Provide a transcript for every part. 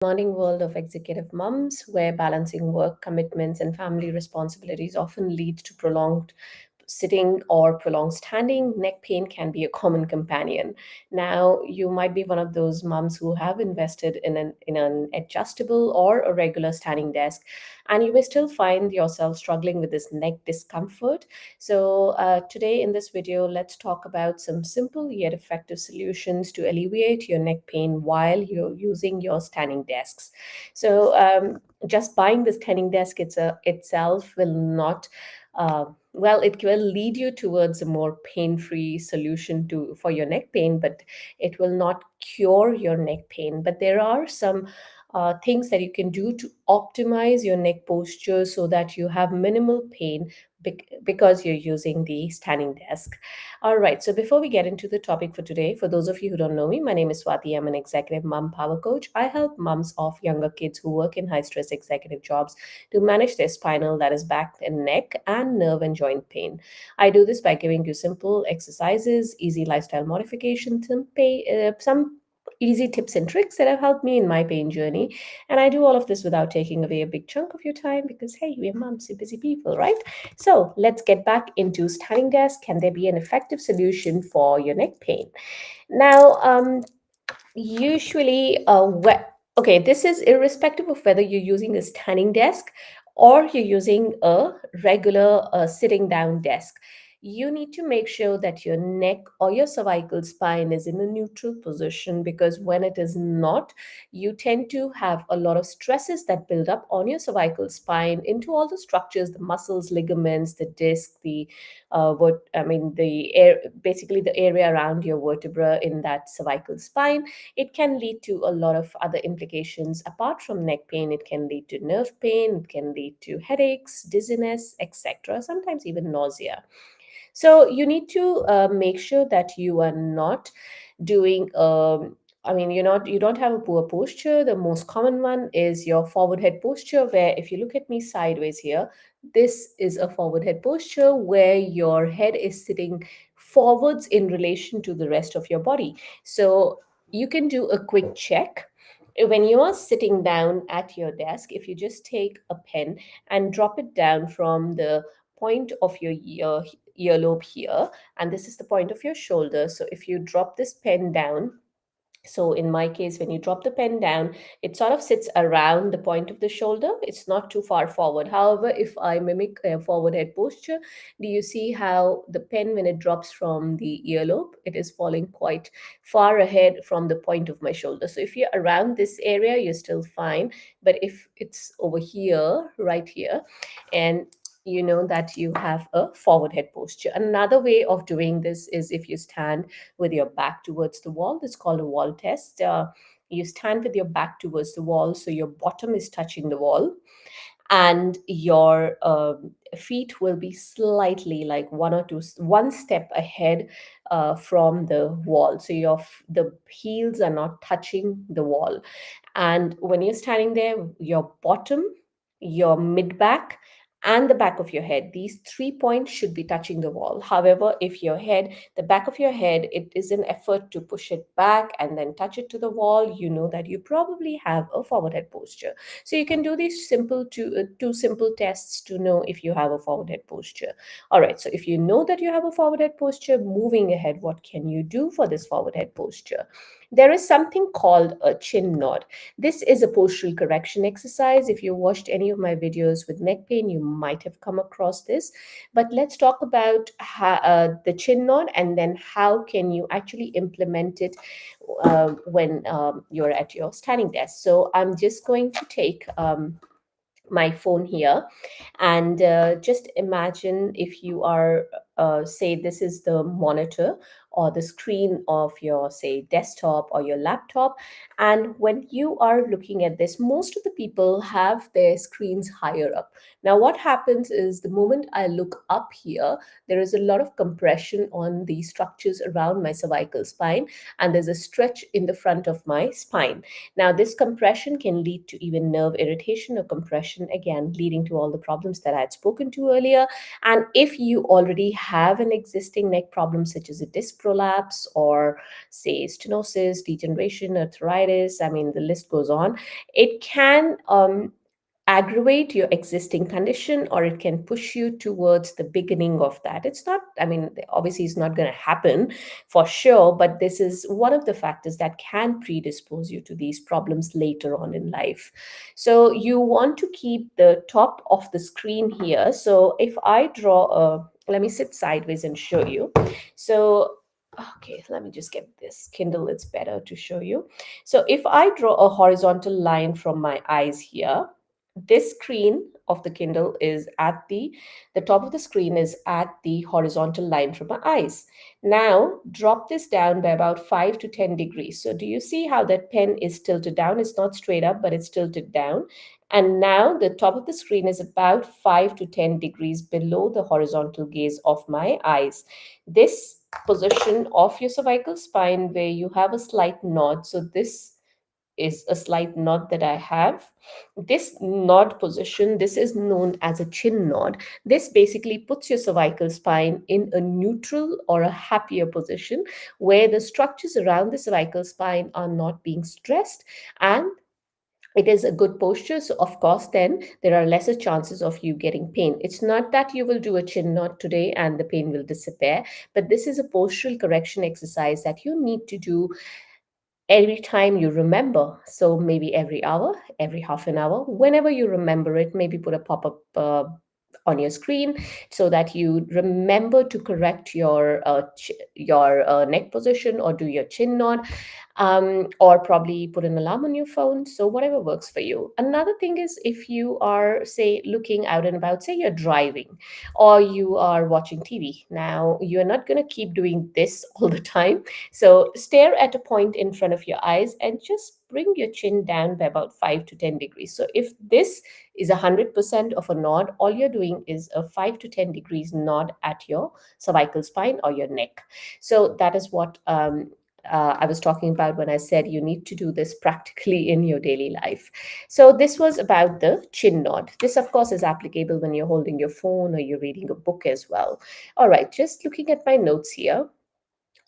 demanding world of executive mums, where balancing work commitments and family responsibilities often lead to prolonged sitting or prolonged standing, neck pain can be a common companion. Now, you might be one of those moms who have invested in an adjustable or a regular standing desk, and you may still find yourself struggling with this neck discomfort. So, today in this video, let's talk about some simple yet effective solutions to alleviate your neck pain while you're using your standing desks. So, just buying the standing desk itself will not well, it will lead you towards a more pain-free solution to for your neck pain, but it will not cure your neck pain. But there are some things that you can do to optimize your neck posture so that you have minimal pain because you're using the standing desk. All right, so before we get into the topic for today, for those of you who don't know me, my name is Swati. I'm an executive mom power coach. I help moms of younger kids who work in high stress executive jobs to manage their spinal, that is, back and neck, and nerve and joint pain. I do this by giving you simple exercises, easy lifestyle modifications, some easy tips and tricks that have helped me in my pain journey. And I do all of this without taking away a big chunk of your time because, hey, we're moms, we're busy people, right? So let's get back into standing desk. Can there be an effective solution for your neck pain? Now, usually, okay, this is irrespective of whether you're using a standing desk or you're using a regular sitting down desk. You need to make sure that your neck or your cervical spine is in a neutral position, because when it is not, you tend to have a lot of stresses that build up on your cervical spine into all the structures, the muscles, ligaments, the disc, the what I mean, the air, basically the area around your vertebra in that cervical spine. It can lead to a lot of other implications apart from neck pain. It can lead to nerve pain, it can lead to headaches, dizziness, etc., sometimes even nausea. So you need to make sure that you are not doing you don't have a poor posture. The most common one is your forward head posture, where if you look at me sideways here, this is a forward head posture where your head is sitting forwards in relation to the rest of your body. So you can do a quick check. When you are sitting down at your desk, if you just take a pen and drop it down from the point of your earlobe here, and this is the point of your shoulder. So if you drop this pen down, so in my case, when you drop the pen down, it sort of sits around the point of the shoulder. It's not too far forward. However, if I mimic a forward head posture, do you see how the pen, when it drops from the earlobe, it is falling quite far ahead from the point of my shoulder? So if you're around this area, you're still fine. But if it's over here, right here, and you know that you have a forward head posture. Another way of doing this is if you stand with your back towards the wall. That's called a wall test. You stand with your back towards the wall, so your bottom is touching the wall, and your feet will be slightly like one step ahead from the wall. So the heels are not touching the wall. And when you're standing there, your bottom, your mid back, and the back of your head, these 3 points should be touching the wall. However, if your head, the back of your head, it is an effort to push it back and then touch it to the wall, you know that you probably have a forward head posture. So you can do these two simple tests to know if you have a forward head posture. All right. So if you know that you have a forward head posture, moving ahead, what can you do for this forward head posture? There is something called a chin nod. This is a postural correction exercise. If you watched any of my videos with neck pain, you might have come across this. But let's talk about the chin nod, and then how can you actually implement it when you're at your standing desk. So I'm just going to take my phone here, and just imagine if you are say this is the monitor or the screen of your, say, desktop or your laptop. And when you are looking at this, most of the people have their screens higher up. Now what happens is, the moment I look up here, there is a lot of compression on the structures around my cervical spine, and there's a stretch in the front of my spine. Now, this compression can lead to even nerve irritation or compression, again, leading to all the problems that I had spoken to earlier. And if you already have an existing neck problem, such as a disc prolapse or say stenosis, degeneration, arthritis. I mean, the list goes on. It can aggravate your existing condition, or it can push you towards the beginning of that. It's not, I mean, obviously it's not going to happen for sure, but this is one of the factors that can predispose you to these problems later on in life. So you want to keep the top of the screen here. So if I draw a, let me sit sideways and show you. So okay, let me just get this Kindle, it's better to show you. So if I draw a horizontal line from my eyes here, this screen of the Kindle is at the top of the screen is at the horizontal line from my eyes. Now drop this down by about 5 to 10 degrees. So do you see how that pen is tilted down? It's not straight up, but it's tilted down. And now the top of the screen is about 5 to 10 degrees below the horizontal gaze of my eyes. This position of your cervical spine where you have a slight nod. So this is a slight nod that I have. This nod position, this is known as a chin nod. This basically puts your cervical spine in a neutral or a happier position where the structures around the cervical spine are not being stressed, and it is a good posture. So of course then there are lesser chances of you getting pain. It's not that you will do a chin nod today and the pain will disappear, but this is a postural correction exercise that you need to do every time you remember. So maybe every hour, every half an hour, whenever you remember it, maybe put a pop up on your screen so that you remember to correct your neck position or do your chin nod, or probably put an alarm on your phone. So whatever works for you. Another thing is, if you are, say, looking out and about, say you're driving or you are watching TV. Now you're not going to keep doing this all the time, so stare at a point in front of your eyes and just bring your chin down by about 5 to 10 degrees. So if this is 100% of a nod, all you're doing is a 5 to 10 degrees nod at your cervical spine or your neck. So that is what I was talking about when I said you need to do this practically in your daily life. So this was about the chin nod. This, of course, is applicable when you're holding your phone or you're reading a book as well. All right, just looking at my notes here.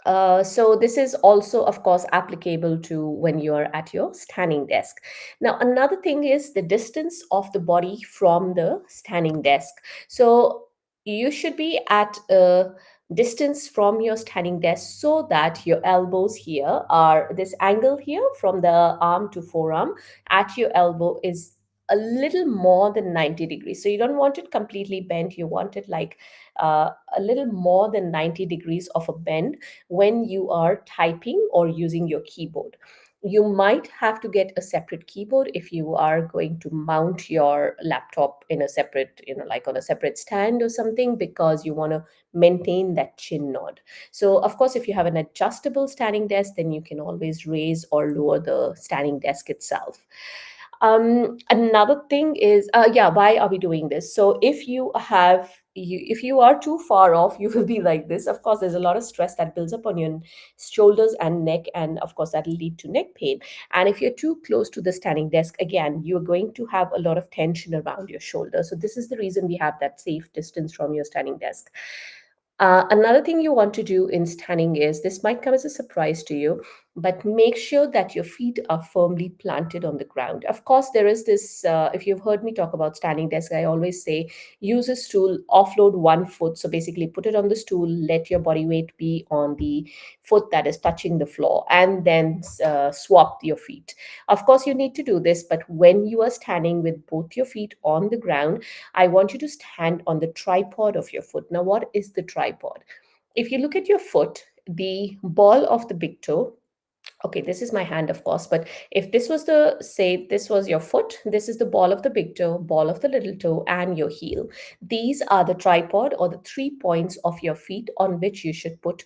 So this is also, of course, applicable to when you're at your standing desk. Now, another thing is the distance of the body from the standing desk. So you should be at a distance from your standing desk so that your elbows here are, this angle here from the arm to forearm at your elbow is a little more than 90 degrees. So you don't want it completely bent. You want it like a little more than 90 degrees of a bend when you are typing or using your keyboard. You might have to get a separate keyboard if you are going to mount your laptop in a separate, like on a separate stand or something, because you want to maintain that chin nod. So, of course, if you have an adjustable standing desk, then you can always raise or lower the standing desk itself. Another thing is, yeah, why are we doing this? So if you are too far off, you will be like this. Of course, there's a lot of stress that builds up on your shoulders and neck, and of course, that'll lead to neck pain. And if you're too close to the standing desk, again, you're going to have a lot of tension around your shoulder. So this is the reason we have that safe distance from your standing desk. Another thing you want to do in standing is, this might come as a surprise to you, but make sure that your feet are firmly planted on the ground. Of course, there is this, if you've heard me talk about standing desk, I always say use a stool, offload one foot. So basically, put it on the stool, let your body weight be on the foot that is touching the floor, and then swap your feet. Of course, you need to do this, but when you are standing with both your feet on the ground, I want you to stand on the tripod of your foot. Now, what is the tripod? If you look at your foot, the ball of the big toe, okay, this is my hand, of course, but if this was the, say, this was your foot, this is the ball of the big toe, ball of the little toe, and your heel. These are the tripod, or the 3 points of your feet on which you should put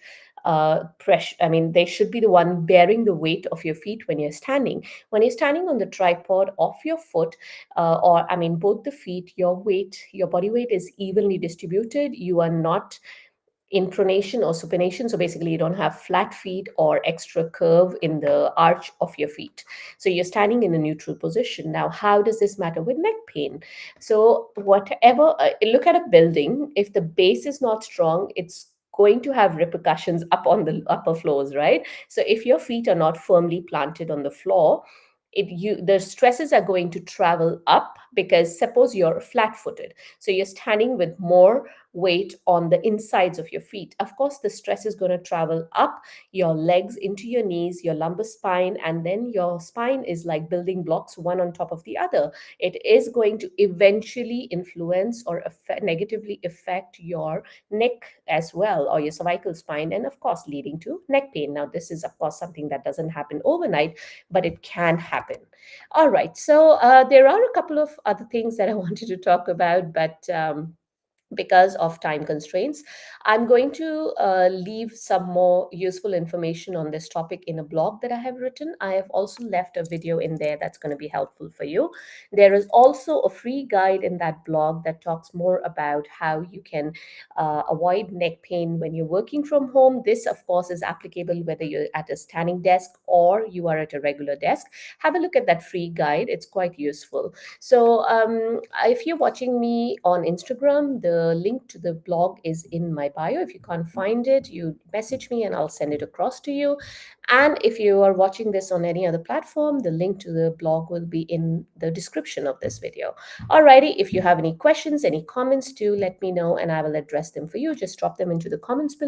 pressure. I mean, they should be the one bearing the weight of your feet when you're standing. When you're standing on the tripod of your foot, or I mean, both the feet, your weight, your body weight is evenly distributed. You are not in pronation or supination. So basically, you don't have flat feet or extra curve in the arch of your feet. So you're standing in a neutral position. Now, how does this matter with neck pain? So whatever, look at a building. If the base is not strong, it's going to have repercussions up on the upper floors, right? So if your feet are not firmly planted on the floor, the stresses are going to travel up, because suppose you're flat footed, so you're standing with more weight on the insides of your feet. Of course, the stress is going to travel up your legs into your knees, your lumbar spine, and then your spine is like building blocks, one on top of the other. It is going to eventually influence or negatively affect your neck as well, or your cervical spine, and of course leading to neck pain. Now this is of course something that doesn't happen overnight, but it can happen. All right, so there are a couple of other things that I wanted to talk about, but because of time constraints, I'm going to leave some more useful information on this topic in a blog that I have written. I have also left a video in there that's going to be helpful for you. There is also a free guide in that blog that talks more about how you can avoid neck pain when you're working from home. This, of course, is applicable whether you're at a standing desk or you are at a regular desk. Have a look at that free guide, it's quite useful. So, if you're watching me on Instagram, the link to the blog is in my bio. If you can't find it, you message me and I'll send it across to you. And if you are watching this on any other platform, the link to the blog will be in the description of this video. Alrighty, if you have any questions, any comments, do let me know and I will address them for you. Just drop them into the comments below.